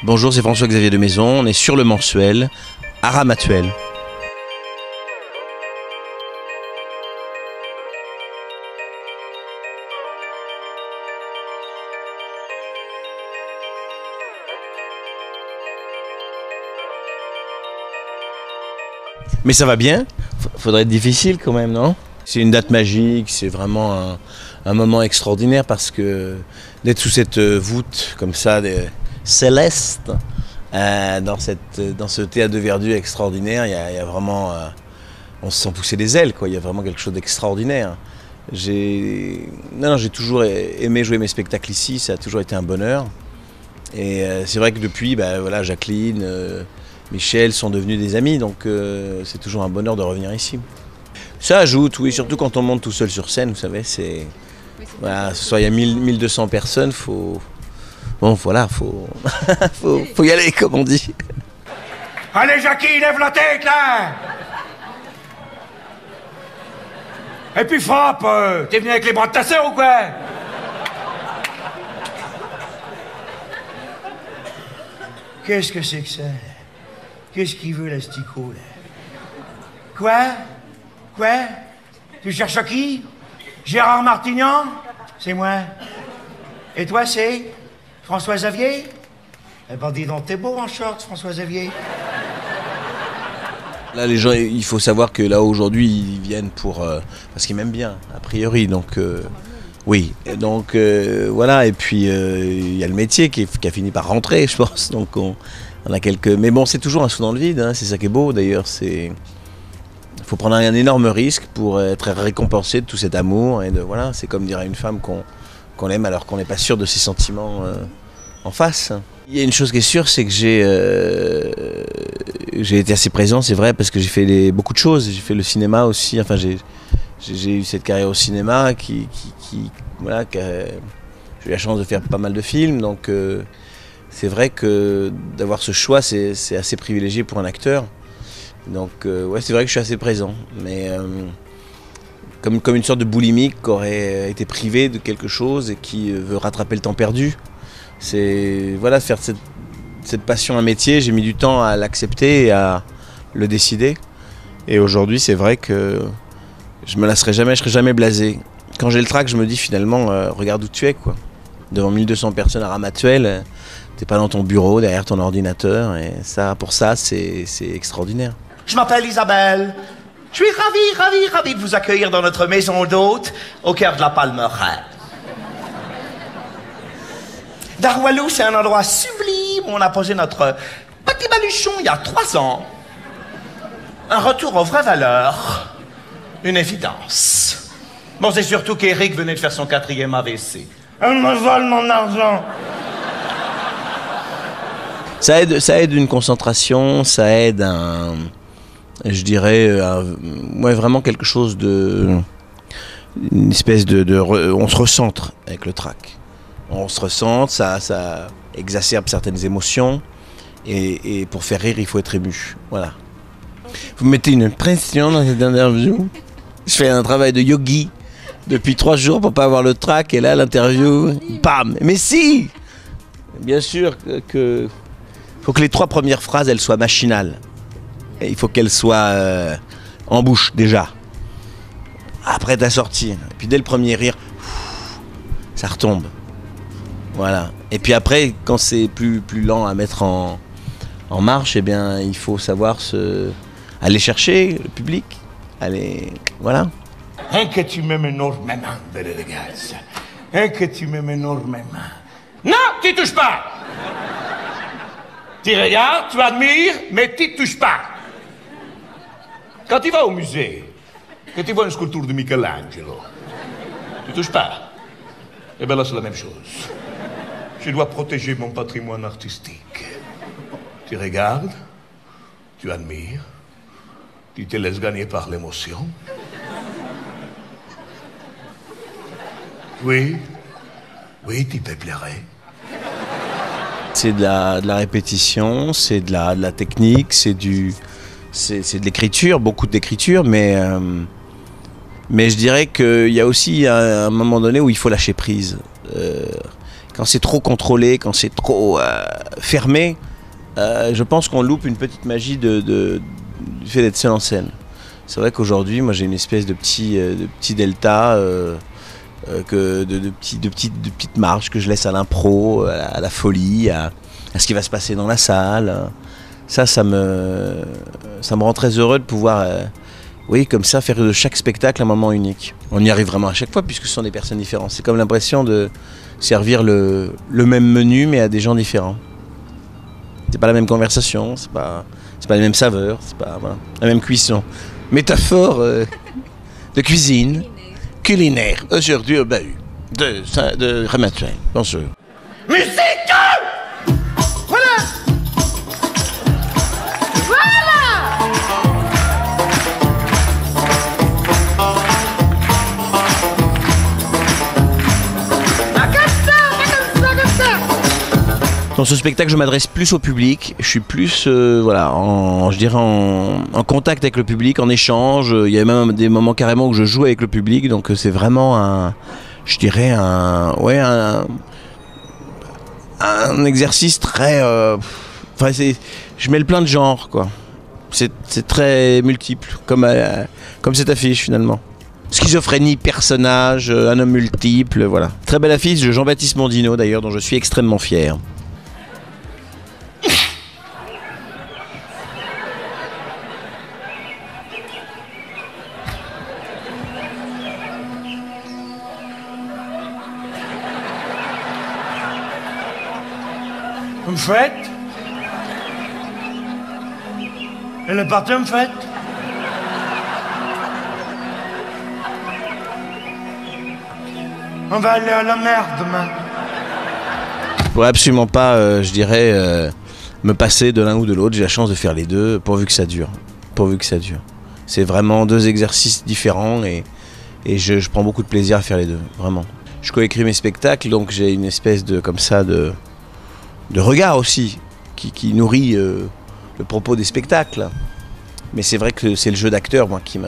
Bonjour, c'est François-Xavier de Maison, on est sur le mensuel à Ramatuelle. Mais ça va bien, faudrait être difficile quand même, non? C'est une date magique, c'est vraiment un moment extraordinaire parce que d'être sous cette voûte comme ça, céleste, dans ce théâtre de verdure extraordinaire, il y a vraiment, on se sent pousser des ailes, quoi. Il y a vraiment quelque chose d'extraordinaire. J'ai toujours aimé jouer mes spectacles ici, ça a toujours été un bonheur. Et c'est vrai que depuis, voilà, Jacqueline, Michel sont devenus des amis, donc c'est toujours un bonheur de revenir ici. Ça ajoute, oui, surtout quand on monte tout seul sur scène, vous savez, c'est... Voilà, ce soir il y a 1200 personnes, faut y aller, comme on dit. Allez Jackie, lève la tête là! Et puis frappe, t'es venu avec les bras de ta sœur ou quoi? Qu'est-ce que c'est que ça? Qu'est-ce qu'il veut l'astico là? Quoi? Tu cherches à qui? Gérard Martignan? C'est moi. Et toi c'est? François-Xavier? Eh ben dis donc, t'es beau en short, François-Xavier. Là, les gens, il faut savoir que là, aujourd'hui, ils viennent parce qu'ils m'aiment bien, a priori, donc... oui, donc voilà, et puis il y a le métier qui a fini par rentrer, je pense, donc on a quelques... Mais bon, c'est toujours un saut dans le vide, hein, c'est ça qui est beau, d'ailleurs, il faut prendre un énorme risque pour être récompensé de tout cet amour, et voilà, c'est comme dirait une femme qu'on aime alors qu'on n'est pas sûr de ses sentiments en face. Il y a une chose qui est sûre, c'est que j'ai été assez présent, c'est vrai, parce que j'ai fait beaucoup de choses. J'ai fait le cinéma aussi, enfin j'ai eu cette carrière au cinéma voilà, j'ai eu la chance de faire pas mal de films, donc c'est vrai que d'avoir ce choix, c'est assez privilégié pour un acteur. Donc ouais, c'est vrai que je suis assez présent, mais comme une sorte de boulimique qui aurait été privé de quelque chose et qui veut rattraper le temps perdu. C'est voilà, faire cette passion un métier, j'ai mis du temps à l'accepter et à le décider. Et aujourd'hui, c'est vrai que je me lasserai jamais, je serai jamais blasé. Quand j'ai le trac, je me dis finalement, regarde où tu es, quoi. Devant 1200 personnes à Ramatuelle, t'es pas dans ton bureau, derrière ton ordinateur, et ça, pour ça, c'est extraordinaire. Je m'appelle Isabelle. Je suis ravi de vous accueillir dans notre maison d'hôte au cœur de la Palmeraie. Darwalou, c'est un endroit sublime où on a posé notre petit baluchon il y a 3 ans. Un retour aux vraies valeurs. Une évidence. Bon, c'est surtout qu'Éric venait de faire son 4e AVC. Elle me vole mon argent. Ça aide une concentration, ça aide je dirais, ouais, vraiment quelque chose une espèce on se recentre avec le trac. On se recentre, ça exacerbe certaines émotions, et pour faire rire, il faut être ému. Voilà. Vous mettez une pression dans cette interview. Je fais un travail de yogi depuis 3 jours pour pas avoir le trac, et là, l'interview, bam! Mais si! Bien sûr que faut que les 3 premières phrases, elles soient machinales. Et il faut qu'elles soient en bouche, déjà. Après ta sortie. Et puis dès le premier rire, ça retombe. Voilà. Et puis après, quand c'est plus lent à mettre en marche, eh bien, il faut savoir aller chercher le public. Voilà. Hein que tu m'aimes énormément, belle de gaz. Hein que tu m'aimes énormément. Non, tu touches pas. Tu regardes, tu admires, mais tu touches pas. Quand tu vas au musée, que tu vois une sculpture de Michelangelo, tu touches pas. Eh bien là, c'est la même chose. Je dois protéger mon patrimoine artistique. Tu regardes, tu admires, tu te laisses gagner par l'émotion. Oui, tu peux pleurer. C'est de la répétition, c'est de la technique, c'est de l'écriture, beaucoup d'écriture, mais je dirais qu'il y a aussi un moment donné où il faut lâcher prise. Quand c'est trop contrôlé, quand c'est trop fermé, je pense qu'on loupe une petite magie du fait d'être seul en scène. C'est vrai qu'aujourd'hui, moi j'ai une espèce de petit delta, de petites marges que je laisse à l'impro, à la folie, à ce qui va se passer dans la salle. Ça me rend très heureux de pouvoir, oui, comme ça, faire de chaque spectacle un moment unique. On y arrive vraiment à chaque fois puisque ce sont des personnes différentes. C'est comme l'impression de servir le même menu mais à des gens différents. C'est pas la même conversation, c'est pas les mêmes saveurs, c'est pas la même cuisson. Métaphore de cuisine, culinaire, aujourd'hui au bahut de Ramatuel. Bonjour. Musique! Voilà! Dans ce spectacle, je m'adresse plus au public. Je suis plus, en contact avec le public, en échange. Il y a même des moments carrément où je joue avec le public. Donc c'est vraiment un exercice très. Je mêle plein de genres, quoi. C'est très multiple, comme cette affiche finalement. Schizophrénie, personnage, un homme multiple, voilà. Très belle affiche de Jean-Baptiste Mondino d'ailleurs, dont je suis extrêmement fier. Vous me faites? Elle est partie, me faites? On va aller à la mer demain. Je pourrais absolument pas, me passer de l'un ou de l'autre. J'ai la chance de faire les deux, pourvu que ça dure. C'est vraiment deux exercices différents et je prends beaucoup de plaisir à faire les deux, vraiment. Je coécris mes spectacles, donc j'ai une espèce de regard aussi qui nourrit le propos des spectacles. Mais c'est vrai que c'est le jeu d'acteur, moi, qui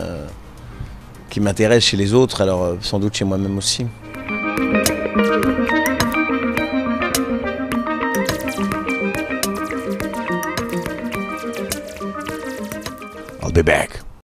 m'intéresse chez les autres, alors sans doute chez moi-même aussi. I'll be back.